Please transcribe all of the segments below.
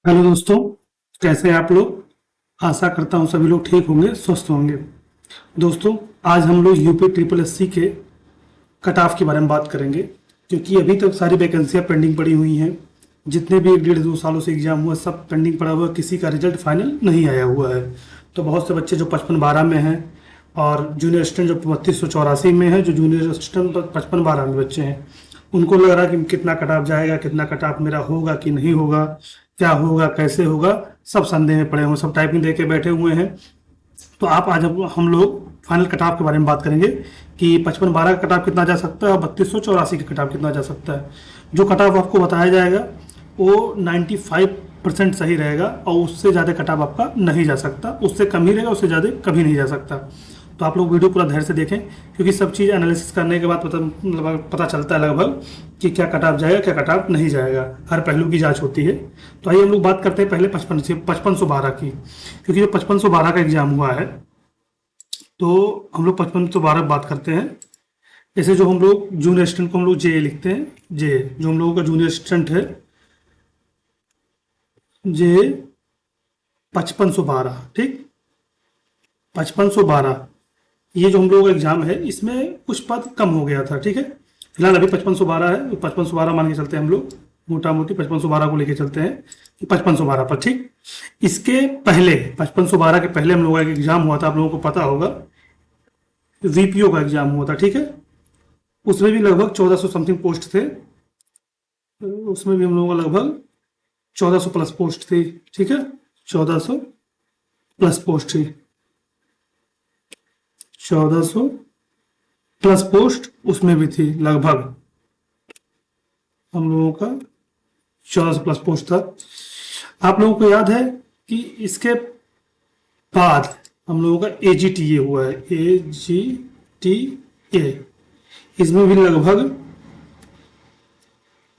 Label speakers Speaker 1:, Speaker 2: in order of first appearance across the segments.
Speaker 1: Hello दोस्तों, कैसे हैं आप लोग। आशा करता हूँ सभी लोग ठीक होंगे, स्वस्थ होंगे। दोस्तों, आज हम लोग यूपी ट्रिपल एससी के कट ऑफ के बारे में बात करेंगे, क्योंकि अभी तक सारी वैकेंसियां पेंडिंग पड़ी हुई हैं। जितने भी 1.5-2 सालों से एग्जाम हुआ सब पेंडिंग पड़ा हुआ है, किसी का रिजल्ट फाइनल नहीं आया हुआ है। तो बहुत से बच्चे जो 55-12 में हैं और जूनियर असिस्टेंट जो 3284 में है, जो जूनियर असिस्टेंट 55-12 में बच्चे हैं, उनको लग रहा है कि कितना कट ऑफ जाएगा, कितना कट ऑफ मेरा होगा कि नहीं होगा, क्या होगा कैसे होगा, सब संदेह में पड़े हुए, सब टाइपिंग दे के बैठे हुए हैं। तो आप आज हम लोग फाइनल कट ऑफ के बारे में बात करेंगे कि 55-12 का कट ऑफ कितना जा सकता है और 3284 का कट ऑफ कितना जा सकता है। जो कट ऑफ आपको बताया जाएगा वो 95% सही रहेगा और उससे ज़्यादा कट ऑफ आपका नहीं जा सकता, उससे कम ही रहेगा, उससे ज़्यादा कभी नहीं जा सकता। तो आप लोग वीडियो पूरा धैर्य से देखें, क्योंकि सब चीज़ एनालिसिस करने के बाद पता चलता है लगभग कि क्या कट ऑफ जाएगा, क्या कट ऑफ नहीं जाएगा। हर पहलू की जांच होती है। तो आइए हम लोग बात करते हैं पहले 5512 की, क्योंकि जो 5512 का एग्जाम हुआ है तो हम लोग 5512 बात करते हैं। जैसे जो हम लोग जूनियर असिस्टेंट को हम लोग जे लिखते हैं, जे जो हम लोगों का जूनियर असिस्टेंट है, जे 5512, ठीक, 5512। ये जो हम लोगों का एग्जाम है इसमें कुछ पद कम हो गया था, ठीक है। फिलहाल अभी 5512 है, 5512 मान के चलते हैं हम लोग, मोटा मोटी 5512 को लेके चलते हैं कि 5512 पर, ठीक। इसके पहले 5512 के पहले हम लोगों का एक एग्जाम हुआ था, आप लोगों को पता होगा, वीपीओ का एग्जाम हुआ था, ठीक है। उसमें भी लगभग 1400 समथिंग पोस्ट थे, उसमें भी हम लोगों का लगभग 1400 प्लस पोस्ट थी, ठीक है, 1400 प्लस पोस्ट थी, 1400 प्लस पोस्ट उसमें भी थी लगभग, हम लोगों का 1400 प्लस पोस्ट था। आप लोगों को याद है कि इसके बाद हम लोगों का एजीटीए हुआ है, एजीटीए, इसमें भी लगभग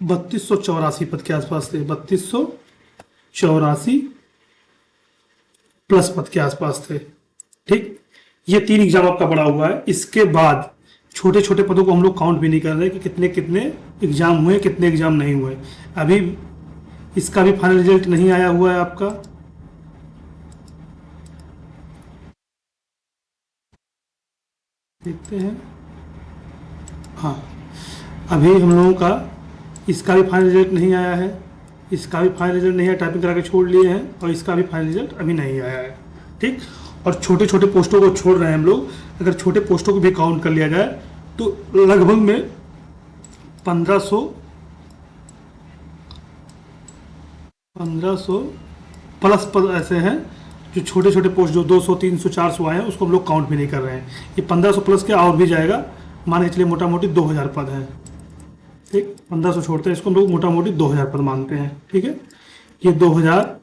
Speaker 1: 3284 पद के आसपास थे, 3284 प्लस पद के आसपास थे, ठीक। ये 3 एग्जाम आपका पड़ा हुआ है। इसके बाद छोटे छोटे पदों को हम लोग काउंट भी नहीं कर रहे कि कितने कितने एग्जाम हुए, कितने एग्जाम नहीं हुए। अभी इसका भी फाइनल रिजल्ट नहीं आया हुआ है आपका। देखते हैं, हाँ, अभी हम लोगों का इसका भी फाइनल रिजल्ट नहीं आया है, इसका भी फाइनल रिजल्ट नहीं आया, टाइपिंग करा के छोड़ लिए हैं, और इसका भी फाइनल रिजल्ट अभी नहीं आया है, ठीक। और छोटे छोटे पोस्टों को छोड़ रहे हैं हम लोग। अगर छोटे पोस्टों को भी काउंट कर लिया जाए तो लगभग में 1500 प्लस पद ऐसे हैं जो छोटे छोटे पोस्ट जो 200 300 400 आए हैं, उसको हम लोग काउंट भी नहीं कर रहे हैं। ये 1500 प्लस के और भी जाएगा, मान के चलिए मोटा मोटी 2000 पद हैं, ठीक। 1500 छोड़ते हैं, इसको हम लोग मोटा मोटी 2000 पद मानते हैं, ठीक है। ये 2000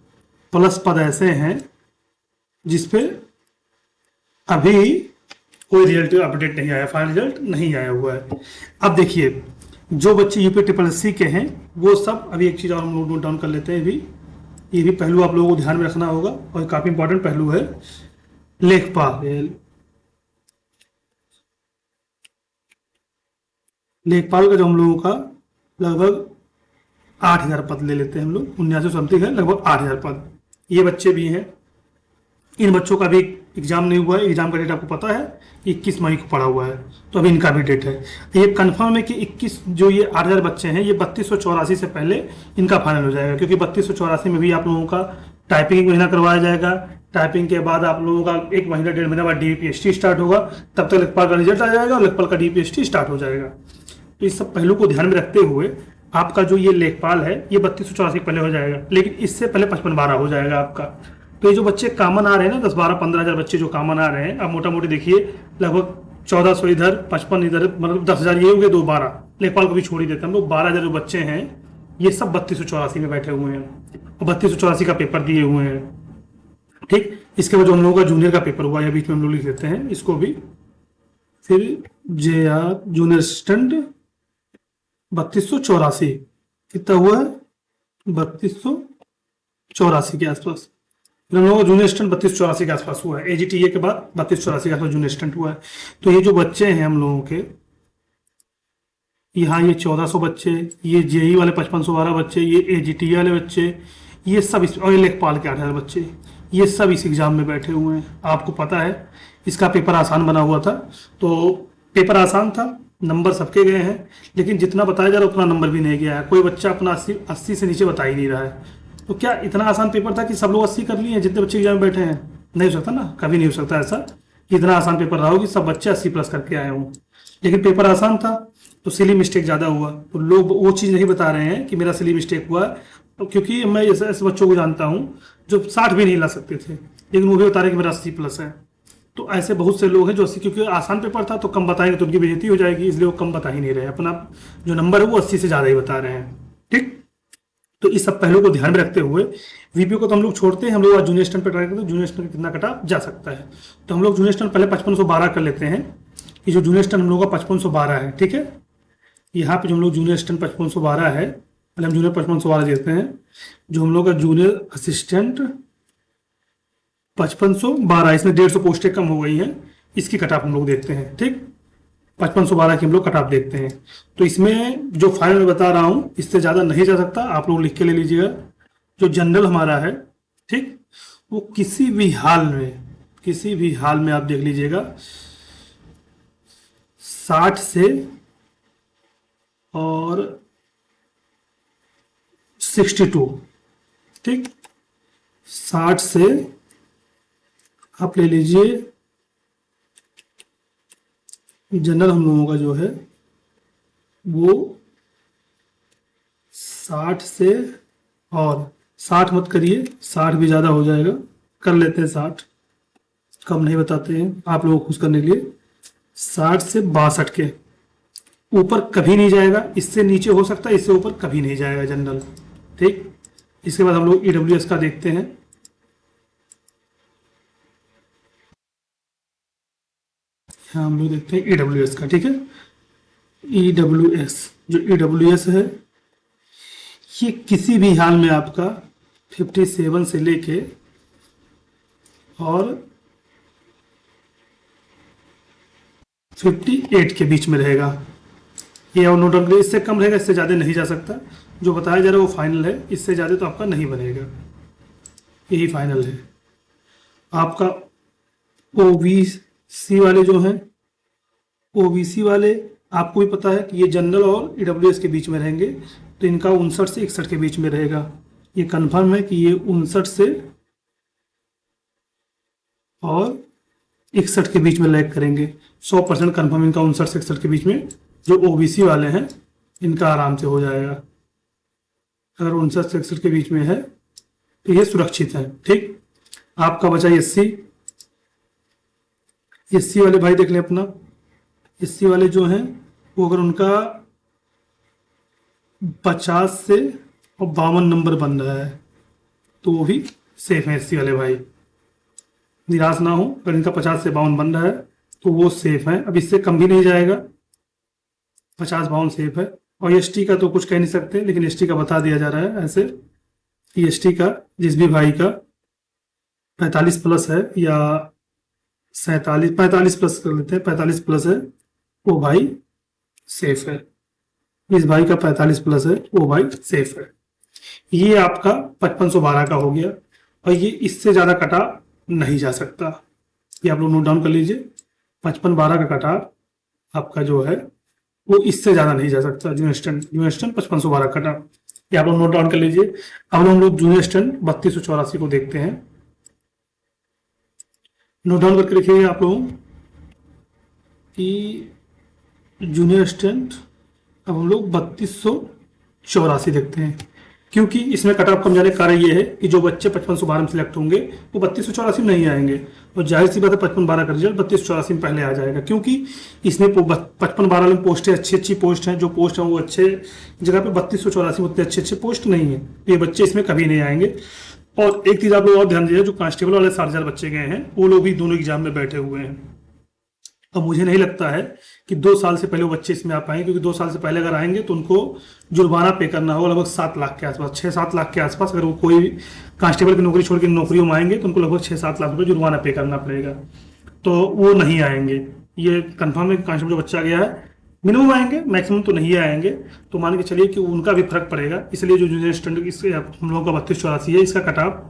Speaker 1: प्लस पद ऐसे हैं जिसपे अभी कोई रिजल्ट अपडेट नहीं आया, फाइनल रिजल्ट नहीं आया हुआ है। अब देखिए, जो बच्चे यूपी ट्रिपल एससी के हैं वो सब, अभी एक चीज़ और हम लोग नोट डाउन कर लेते हैं, भी ये भी पहलू आप लोगों को ध्यान में रखना होगा और काफ़ी इंपॉर्टेंट पहलू है। लेखपाल, लेखपाल का जो हम लोगों का लगभग 8000 पद ले लेते हैं हम लोग, 79 समथिंग है, लगभग 8000 पद। ये बच्चे भी हैं, इन बच्चों का भी एग्जाम नहीं हुआ है। एग्जाम का डेट आपको पता है 21 मई को पड़ा हुआ है, तो अभी इनका भी डेट है। ये कंफर्म है कि 21 जो ये 8000 बच्चे हैं, ये 3284 से पहले इनका फाइनल हो जाएगा, क्योंकि 3284 में भी आप लोगों का टाइपिंग 1 महीना करवाया जाएगा। टाइपिंग के बाद आप लोगों का 1 महीना 1.5 महीना बाद डीपीएसटी स्टार्ट होगा, तब तक लेखपाल का रिजल्ट आ जाएगा और लेखपाल का डीपीएसटी स्टार्ट हो जाएगा। तो इस सब पहलू को ध्यान में रखते हुए आपका जो ये लेखपाल है ये 3284 पहले हो जाएगा, लेकिन इससे पहले 5512 हो जाएगा आपका। तो ये जो बच्चे कामन आ रहे हैं ना, 10-12-15 हज़ार बच्चे जो कामन आ रहे हैं, अब मोटा मोटी देखिए लगभग 1400 इधर, 55 इधर, मतलब 10,000 ये हो गए, 2-12 लेखपाल को भी छोड़ ही देते हैं हम लोग। 12,000 जो बच्चे हैं ये सब 3284 में बैठे हुए हैं और 3284 का पेपर दिए हुए हैं, ठीक। इसके बाद जो हम लोगों का जूनियर का पेपर हुआ है, बीच में हम लोग लिख देते हैं इसको भी। फिर JR जूनियर असिस्टेंट 3284 कितना हुआ है, 3284 के आसपास। फिर हम लोगों का जूनियर असिस्टेंट 3284 के आसपास हुआ है। एजीटीए के बाद 3284 के आसपास जूनियर असिस्टेंट हुआ है। तो ये जो बच्चे हैं हम लोगों के, यहाँ ये 1400 बच्चे, ये जेई वाले 5512 बच्चे, ये एजीटीए वाले बच्चे, ये सब और ये लेखपाल के 8,000 बच्चे, ये सब इस एग्जाम में बैठे हुए हैं। आपको पता है इसका पेपर आसान बना हुआ था, तो पेपर आसान था, नंबर सबके गए हैं, लेकिन जितना बताया जा रहा है उतना नंबर भी नहीं गया है। कोई बच्चा अपना 80 से नीचे बता ही नहीं रहा है। तो क्या इतना आसान पेपर था कि सब लोग 80 कर लिए हैं जितने बच्चे एग्जाम में बैठे हैं? नहीं हो सकता ना, कभी नहीं हो सकता ऐसा कि इतना आसान पेपर रहा हो कि सब बच्चे 80 प्लस करके आए हों। लेकिन पेपर आसान था तो सिली मिस्टेक ज़्यादा हुआ, तो लोग वो चीज़ नहीं बता रहे हैं कि मेरा सिली मिस्टेक हुआ। तो क्योंकि मैं ऐसे बच्चों को जानता हूँ जो 60 भी नहीं ला सकते थे, लेकिन वो भी बता रहे हैं कि मेरा 80 प्लस है। तो ऐसे बहुत से लोग हैं जो 80, क्योंकि आसान पेपर था तो कम बताएंगे तो उनकी बेइज्जती हो जाएगी, इसलिए वो कम बता ही नहीं रहे, अपना जो नंबर है वो 80 से ज़्यादा ही बता रहे हैं। ठीक, तो इस सब पहलुओं को ध्यान में रखते हुए वीपीओ को तो हम लोग छोड़ते हैं, हम लोग आज जूनियर स्टैंड पर ट्राई करते हैं जूनियर स्टैंड कितना कटा जा सकता है। तो हम लोग जूनियर स्टैंड पहले 5512 कर लेते हैं कि जो जूनियर स्टैंड हम लोग का 5512 है। ठीक है, यहाँ पे जो हम लोग जूनियर स्टैंड 5512 है, पहले हम जूनियर 5512 देते हैं। जो हम लोग का जूनियर असिस्टेंट 5512, इसमें 150 पोस्टें कम हो गई हैं, इसकी कट ऑफ हम लोग देखते हैं। ठीक, 5512 की हम लोग कट ऑफ देखते हैं। तो इसमें जो फाइनल में बता रहा हूँ इससे ज़्यादा नहीं जा सकता, आप लोग लिख के ले लीजिएगा। जो जनरल हमारा है, ठीक, वो किसी भी हाल में आप देख लीजिएगा 60 से और 62, ठीक, 60 से आप ले लीजिए। जनरल हम लोगों का जो है वो 60 से, और 60 मत करिए, 60 भी ज़्यादा हो जाएगा, कर लेते हैं 60, कम नहीं बताते हैं आप लोगों को खुश करने के लिए। 60 से 62 के ऊपर कभी नहीं जाएगा, इससे नीचे हो सकता है, इससे ऊपर कभी नहीं जाएगा जनरल। ठीक, इसके बाद हम लोग ईडब्ल्यूएस का देखते हैं। यहाँ हम लोग देखते हैं ईडब्ल्यूएस का। ठीक है, ईडब्ल्यूएस, जो ईडब्ल्यूएस है ये किसी भी हाल में आपका 57 से लेके और 58 के बीच में रहेगा। ये और नोट, इससे कम रहेगा, इससे ज़्यादा नहीं जा सकता। जो बताया जा रहा है वो फाइनल है, इससे ज़्यादा तो आपका नहीं बनेगा, यही फाइनल है। आपका ओबीसी वाले जो हैं, ओबीसी वाले आपको भी पता है कि ये जनरल और ईडब्ल्यूएस के बीच में रहेंगे, तो इनका 59 से 61 के बीच में रहेगा। ये कंफर्म है कि ये 59 से और 61 के बीच में लैग करेंगे, 100% कंफर्म इनका 59 से 61 के बीच में। जो ओबीसी वाले हैं इनका आराम से हो जाएगा, अगर 59 से 61 के बीच में है तो ये सुरक्षित है। ठीक, आपका बचा एससी वाले भाई देख लें अपना। एससी वाले जो हैं वो अगर उनका 50 से और 52 नंबर बन रहा है तो वो भी सेफ है। एससी वाले भाई निराश ना हो, अगर इनका 50 से 52 बन रहा है तो वो सेफ है, अब इससे कम भी नहीं जाएगा, 50-52 सेफ है। और एसटी का तो कुछ कह नहीं सकते, लेकिन एसटी का बता दिया जा रहा है ऐसे कि एसटी का जिस भी भाई का 45 प्लस है या 45 प्लस कर लेते हैं, 45 प्लस है वो भाई सेफ है। इस भाई का 45 प्लस है वो भाई सेफ है। ये आपका 5512 का हो गया, और ये इससे ज़्यादा कटा नहीं जा सकता, ये आप लोग नोट डाउन कर लीजिए। 5512 का कटा आपका जो है वो इससे ज़्यादा नहीं जा सकता। जूनियर स्टैंड 5512 कटा, ये आप लोग नोट डाउन कर लीजिए। अब हम लोग जूनियर स्टैंड 3284 को देखते हैं, नोट डाउन करके लिखिए आप लोग कि जूनियर स्टैंड अब हम लोग 3284 देखते हैं, क्योंकि इसमें कट ऑफ कम जाने का कारण ये है कि जो बच्चे 5512 में सिलेक्ट होंगे वो 3284 में नहीं आएंगे, और जाहिर सी बात है 5512 का रिजल्ट 3284 में पहले आ जाएगा, क्योंकि इसमें 5512 में पोस्टें अच्छी पोस्ट हैं, जो पोस्ट हैं वो अच्छे जगह पे 3284 में उतने अच्छे पोस्ट नहीं है, ये बच्चे इसमें कभी नहीं आएंगे। और एक चीज़ आप लोग और ध्यान दीजिए, जो कांस्टेबल वाले 60,000 बच्चे गए हैं वो लोग भी दोनों एग्जाम में बैठे हुए हैं। अब मुझे नहीं लगता है कि 2 साल से पहले वो बच्चे इसमें आ पाएंगे, क्योंकि 2 साल से पहले अगर आएंगे तो उनको जुर्माना पे करना होगा लगभग 7 लाख के आसपास, 6-7 लाख के आसपास। अगर वो कोई कांस्टेबल की नौकरी छोड़ के नौकरियों में आएंगे तो उनको लगभग 6-7 लाख रुपये जुर्माना पे करना पड़ेगा, तो वो नहीं आएंगे। ये कंफर्म है कि कांस्टेबल जो बच्चा गया है मिनिमम आएंगे, मैक्सिमम तो नहीं आएंगे। तो मान के चलिए कि उनका भी फर्क पड़ेगा, इसलिए जो जूनियर स्टूडेंट इससे हम लोगों का 3284 है, इसका कट ऑफ।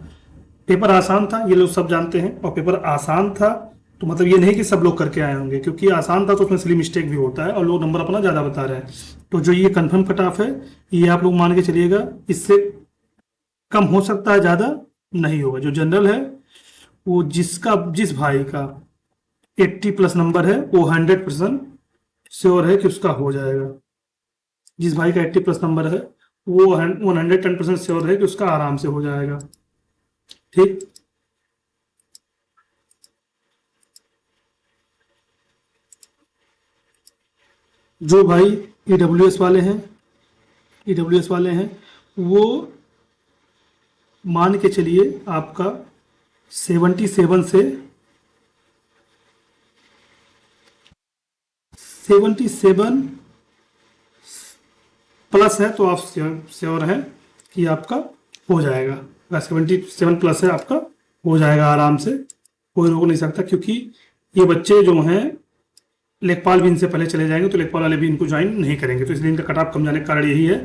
Speaker 1: पेपर आसान था, ये लोग सब जानते हैं, और पेपर आसान था तो मतलब ये नहीं कि सब लोग करके आए होंगे, क्योंकि आसान था तो उसमें सिली मिस्टेक भी होता है और लोग नंबर अपना ज़्यादा बता रहे हैं। तो जो ये कंफर्म कट ऑफ है, ये आप लोग मान के चलिएगा, इससे कम हो सकता है, ज़्यादा नहीं होगा। जो जनरल है वो जिस भाई का 80 प्लस नंबर है वो 100% श्योर है कि उसका हो जाएगा। जिस भाई का 80 प्लस नंबर है वो 110% श्योर है कि उसका आराम से हो जाएगा। ठीक। जो भाई ईडब्ल्यूएस वाले हैं, वो मान के चलिए आपका 77 प्लस है तो आप श्योर हैं कि आपका हो जाएगा। अगर 77 प्लस है आपका हो जाएगा आराम से, कोई रोक नहीं सकता। क्योंकि ये बच्चे जो हैं लेखपाल भी इनसे पहले चले जाएंगे, तो लेखपाल वाले भी इनको ज्वाइन नहीं करेंगे, तो इसलिए इनका कट ऑफ कम जाने का कारण यही है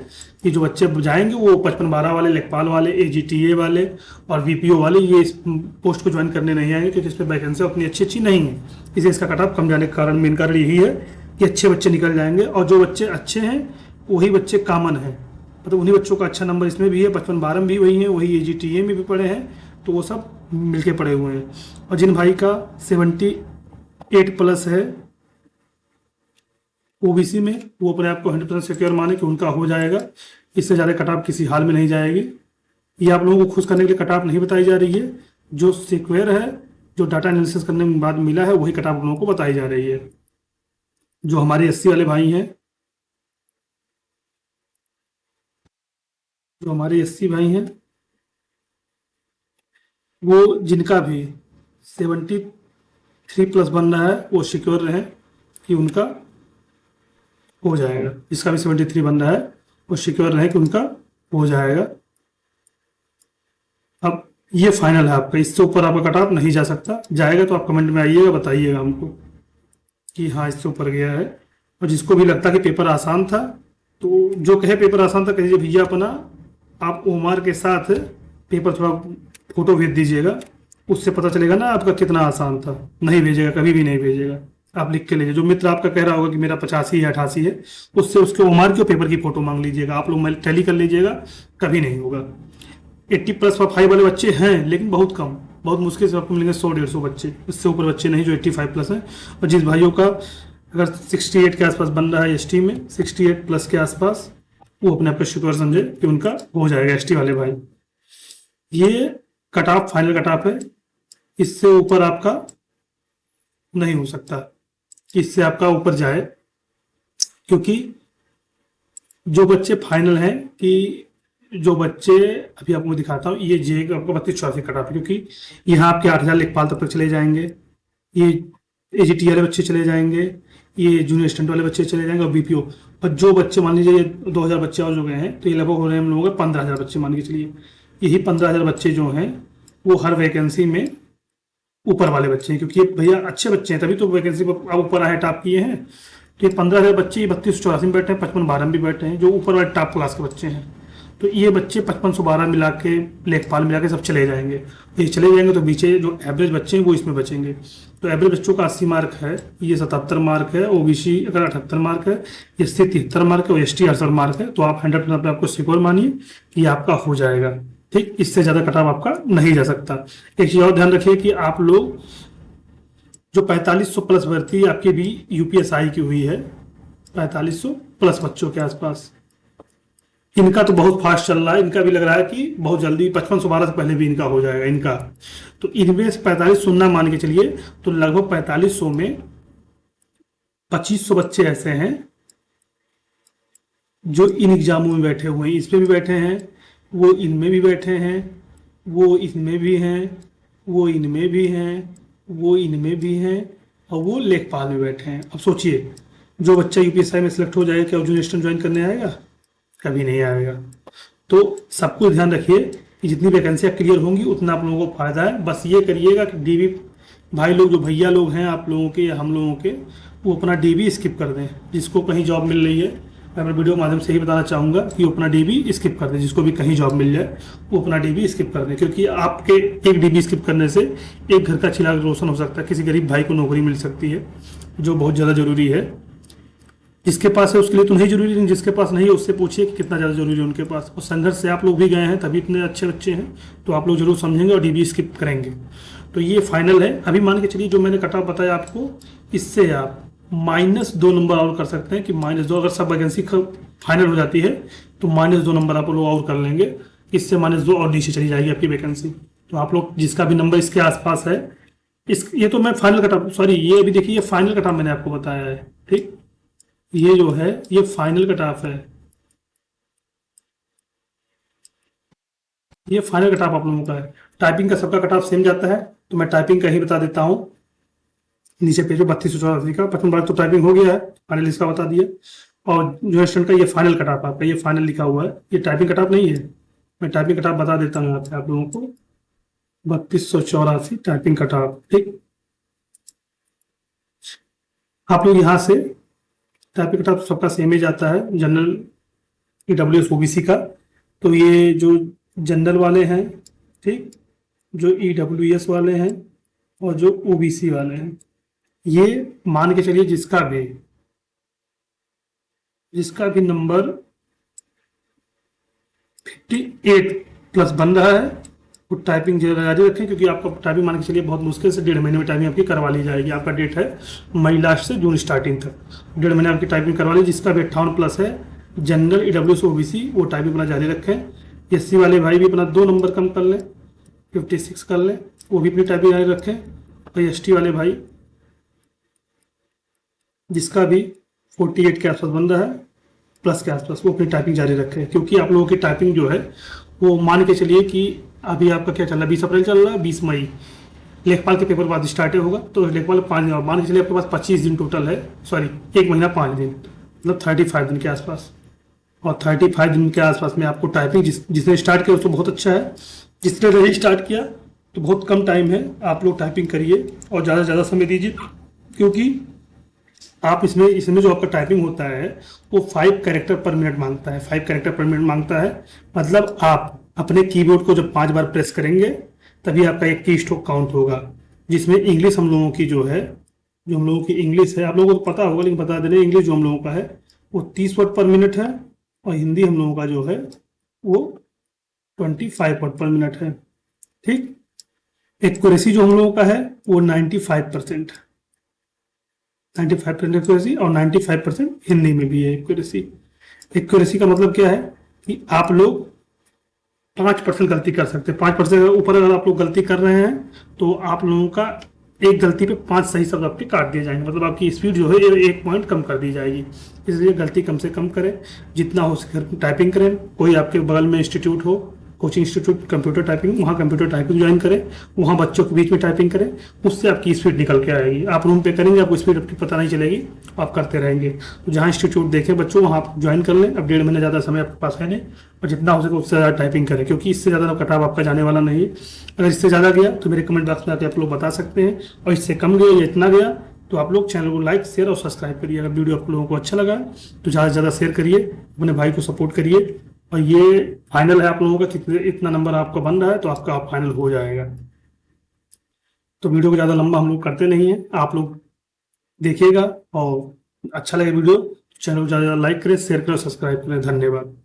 Speaker 1: कि जो बच्चे जाएंगे वो 55-12 वाले, लेखपाल वाले, एजीटीए वाले और वीपीओ वाले ये इस पोस्ट को ज्वाइन करने नहीं आएंगे, क्योंकि इसमें वैकेंसी उतनी अच्छी नहीं है। इसलिए इसका कट ऑफ कम जाने का कारण, मेन कारण यही है कि अच्छे बच्चे निकल जाएंगे, और जो बच्चे अच्छे हैं वही बच्चे कॉमन हैं, मतलब उन्हीं बच्चों का अच्छा नंबर इसमें भी है, 55-12 भी वही है, वही एजीटीए में भी पढ़े हैं, तो वो सब मिलके पढ़े हुए हैं। और जिन भाई का 78 प्लस है ओबीसी में, वो अपने आप को 100% सिक्योर माने कि उनका हो जाएगा। इससे ज़्यादा कट ऑफ किसी हाल में नहीं जाएगी। ये आप लोगों को खुश करने के लिए कट ऑफ नहीं बताई जा रही है, जो सिक्योर है, जो डाटा एनालिसिस करने के बाद मिला है, वही कट ऑफ लोगों को बताई जा रही है। जो हमारे एससी वाले भाई हैं, वो जिनका भी 73 प्लस बन रहा है वो सिक्योर रहे कि उनका हो जाएगा। जिसका भी 73 बन रहा है वो सिक्योर रहे कि उनका हो जाएगा। अब ये फाइनल है आपका, इससे ऊपर आपका कट ऑफ नहीं जा सकता। जाएगा तो आप कमेंट में आइएगा, बताइएगा हमको कि हाँ इससे ऊपर गया है। और जिसको भी लगता कि पेपर आसान था, तो जो कहे पेपर आसान था, कहिए भैया अपना आप ओमार के साथ पेपर थोड़ा फोटो भेज दीजिएगा, उससे पता चलेगा ना आपका कितना आसान था। नहीं भेजेगा, कभी भी नहीं भेजेगा, आप लिख के लीजिए। जो मित्र आपका कह रहा होगा कि मेरा 85 है 88 है, उससे उसके ओमार के पेपर की फोटो मांग लीजिएगा, आप लोग टैली कर लीजिएगा, कभी नहीं होगा। 80 प्लस 5 वाले बच्चे हैं, लेकिन बहुत कम, बहुत मुश्किल से आपको मिलेंगे 100-150 बच्चे, इससे ऊपर बच्चे नहीं जो 85 प्लस हैं। और जिस भाइयों का अगर 68 के आसपास बन रहा है एसटी में, 68 प्लस के आसपास, वो अपने आप को शुक्र समझे कि उनका हो जाएगा। एसटी वाले भाई, ये cut off final cut off है, इससे ऊपर आपका नहीं हो सकता कि इससे आपका ऊपर जाए। क्योंकि जो बच्चे फाइनल हैं, कि जो बच्चे अभी आपको दिखाता हूँ, ये जे आपका 32-84 कट ऑफ, क्योंकि यहाँ आपके 8000 लेखपाल तक चले जाएंगे, ये एजीटी वाले बच्चे चले जाएंगे, ये जूनियर स्टूडेंट वाले बच्चे चले जाएंगे, और बीपीओ। और जो बच्चे मान लीजिए 2000 बच्चे और जो गए हैं, तो ये लगभग हो रहे हैं हम लोगों के 15000 बच्चे मान के चलिए। यही 15000 बच्चे जो हैं वो हर वैकेंसी में ऊपर वाले बच्चे हैं, क्योंकि ये भैया अच्छे बच्चे हैं, तभी तो वैकेंसी पर आप ऊपर आए टॉप किए हैं। तो ये 15000 बच्चे 3284 में बैठे हैं, 55-12 में भी बैठे हैं, जो ऊपर वाले टॉप क्लास के बच्चे हैं। तो ये बच्चे 5512 मिला के, लेखपाल मिला के सब चले जाएंगे। ये चले जाएंगे तो पीछे जो एवरेज बच्चे हैं वो इसमें बचेंगे। तो एवरेज बच्चों का 80 मार्क है, ये 77 मार्क है, ओबीसी अगर 78 मार्क है, एससी 73 मार्क है, और एसटी 68 मार्क है। तो आप 100% अपने आपको सिक्योर मानिए कि आपका हो जाएगा। ठीक, इससे ज़्यादा कट ऑफ आपका नहीं जा सकता। एक चीज़ और ध्यान रखिए कि आप लोग जो 4500 प्लस भर्ती आपकी भी यूपीएसआई की हुई है, 4500 प्लस बच्चों के आसपास, इनका तो बहुत फास्ट चल रहा है। इनका भी लग रहा है कि बहुत जल्दी 5512 से पहले भी इनका हो जाएगा इनका। तो इनमें से 4500 ना मान के चलिए, तो लगभग 4500 में 2500 बच्चे ऐसे हैं जो इन एग्जामों में बैठे हुए हैं। इस पे भी बैठे हैं, वो इनमें भी बैठे हैं, वो इसमें भी हैं, वो इनमें भी हैं, वो इनमें भी हैं, और वो लेखपाल में बैठे हैं। अब सोचिए, जो बच्चा यूपीएसआई में सिलेक्ट हो जाएगा, क्या जूनियर स्टूडेंट ज्वाइन करने आएगा? कभी नहीं आएगा। तो सबको ध्यान रखिए कि जितनी वैकेंसियाँ क्लियर होंगी उतना आप लोगों को फायदा है। बस ये करिएगा कि डीवी भाई लोग, जो भैया लोग हैं आप लोगों के या हम लोगों के, वो अपना डीबी स्किप कर दें। जिसको कहीं जॉब मिल रही है, मैं अपने वीडियो के माध्यम से ही बताना चाहूँगा कि वो अपना डीबी स्किप कर दें। जिसको भी कहीं जॉब मिल जाए वो अपना डीबी स्किप कर दें, क्योंकि आपके एक डीबी स्किप करने से एक घर का चिराग रोशन हो सकता है, किसी गरीब भाई को नौकरी मिल सकती है, जो बहुत ज़्यादा ज़रूरी है। जिसके पास है उसके लिए तो नहीं जरूरी, लेकिन जिसके पास नहीं है उससे पूछिए कि कितना ज़्यादा जरूरी है उनके पास। और संघर्ष से आप लोग भी गए हैं, तभी इतने अच्छे बच्चे हैं, तो आप लोग जरूर समझेंगे और डीबी स्किप करेंगे। तो ये फाइनल है। अभी मान के चलिए जो मैंने कट ऑफ बताया आपको, इससे आप -2 नंबर और कर सकते हैं कि -2, अगर सब वैकेंसी फाइनल हो जाती है तो -2 नंबर आप लोग और कर लेंगे। इससे -2 और नीचे चली जाएगी आपकी वैकेंसी। तो आप लोग जिसका भी नंबर इसके आसपास है, ये तो मैं फाइनल कट ऑफ, सॉरी, ये अभी देखिए, ये फाइनल कट ऑफ मैंने आपको बताया है। ठीक, ये जो है ये फाइनल कट ऑफ है। ये फाइनल कट ऑफ आप लोगों का है। टाइपिंग का सबका कट ऑफ सेम जाता है, तो मैं टाइपिंग का ही बता देता हूँ। नीचे पेज पे 3284 का 55 बार तो टाइपिंग हो गया है, फाइनल इसका बता दिया। और जो स्टूडेंट का ये फाइनल कट ऑफ आपका, ये फाइनल लिखा हुआ है, ये टाइपिंग कट ऑफ नहीं है। मैं टाइपिंग कट ऑफ बता देता हूँ यहाँ पे आप लोगों को। 3284 टाइपिंग कट ऑफ। ठीक, आप लोग यहाँ से टाइपिंग कट ऑफ सबका सेम ही जाता है। जनरल, ईडब्ल्यूएस, ओबीसी का, तो ये जो जनरल वाले हैं, ठीक, जो ईडब्ल्यूएस वाले हैं और जो ओबीसी वाले हैं, ये मान के चलिए जिसका भी नंबर 58 प्लस बन रहा है वो टाइपिंग जारी रखें, क्योंकि आपका टाइपिंग मान के चलिए बहुत मुश्किल से 1.5 महीने में टाइपिंग आपकी करवा ली जाएगी। आपका डेट है मई लास्ट से जून स्टार्टिंग तक, 1.5 महीने आपकी टाइपिंग करवा ली। जिसका भी 58 प्लस है, जनरल, ईडब्ल्यूएस, ओबीसी, वो टाइपिंग अपना जारी रखें। एससी वाले भाई भी अपना 2 नंबर कम कर लें, 56 कर लें, वो भी अपनी टाइपिंग जारी रखें। और एसटी वाले भाई जिसका भी 48 के आसपास बन रहा है, प्लस के आसपास, वो अपनी टाइपिंग जारी रखें। क्योंकि आप लोगों की टाइपिंग जो है वो मान के चलिए कि अभी आपका क्या चल रहा है, 20 अप्रैल चल रहा है, 20 मई लेखपाल के पेपर बाद स्टार्ट होगा। तो लेखपाल 5 दिन, मान के चलिए आपके पास 25 दिन टोटल है, सॉरी 1 महीना 5 दिन, मतलब 35 दिन के आसपास। और 35 दिन के आसपास में आपको टाइपिंग जिसने स्टार्ट किया उसको बहुत अच्छा है, जिसने नहीं स्टार्ट किया तो बहुत कम टाइम है। आप लोग टाइपिंग करिए और ज़्यादा से ज़्यादा समय दीजिए, क्योंकि आप इसमें इसमें जो आपका टाइपिंग होता है वो 5 कैरेक्टर पर मिनट मांगता है। 5 कैरेक्टर पर मिनट मांगता है, मतलब आप अपने कीबोर्ड को जब 5 बार प्रेस करेंगे तभी आपका एक की स्ट्रोक काउंट होगा। जिसमें इंग्लिश हम लोगों की जो है, जो हम लोगों की इंग्लिश है, आप लोगों को पता होगा लेकिन बता देने, इंग्लिश जो हम लोगों का है वो 30 वर्ड पर मिनट है, और हिंदी हम लोगों का जो है वो 25 वर्ड पर मिनट है। ठीक, एक्यूरेसी जो हम लोगों का है वो 95%, 95% एक्यूरेसी, और 95% हिंदी में भी है एक्यूरेसी। एक्यूरेसी का मतलब क्या है कि आप लोग 5% गलती कर सकते हैं। 5% ऊपर अगर आप लोग गलती कर रहे हैं तो आप लोगों का एक गलती पे 5 सही शब्द आपके काट दिए जाएंगे, मतलब आपकी स्पीड जो है 1 पॉइंट कम कर दी जाएगी। इसलिए गलती कम से कम करें, जितना हो सके टाइपिंग करें। कोई आपके बगल में इंस्टीट्यूट हो, कोचिंग इंस्टीट्यूट कंप्यूटर टाइपिंग, वहाँ कंप्यूटर टाइपिंग ज्वाइन करें, वहाँ बच्चों के बीच में टाइपिंग करें, उससे आपकी स्पीड निकल के आएगी। आप रूम पे करेंगे, आपको स्पीड आपकी पता नहीं चलेगी, आप करते रहेंगे। तो जहाँ इंस्टीट्यूट देखें बच्चों, वहाँ आप ज्वाइन कर लें। अब 1.5 महीने ज़्यादा समय आपके पास है नहीं, और जितना हो सके उससे ज़्यादा टाइपिंग करें, क्योंकि इससे ज़्यादा कटाव आपका जाने वाला नहीं है। अगर इससे ज़्यादा गया तो मेरे कमेंट बॉक्स में आके आप लोग बता सकते हैं, और इससे कम गया या इतना गया तो आप लोग चैनल को लाइक, शेयर और सब्सक्राइब करिए। अगर वीडियो आप लोगों को अच्छा लगा तो ज़्यादा से ज़्यादा शेयर करिए, अपने भाई को सपोर्ट करिए। और ये फाइनल है आप लोगों का, कितने इतना नंबर आपका बन रहा है तो आपका फाइनल हो जाएगा। तो वीडियो को ज़्यादा लंबा हम लोग करते नहीं है, आप लोग देखिएगा, और अच्छा लगे वीडियो चैनल को ज़्यादा लाइक करें, शेयर करें, सब्सक्राइब करें। धन्यवाद।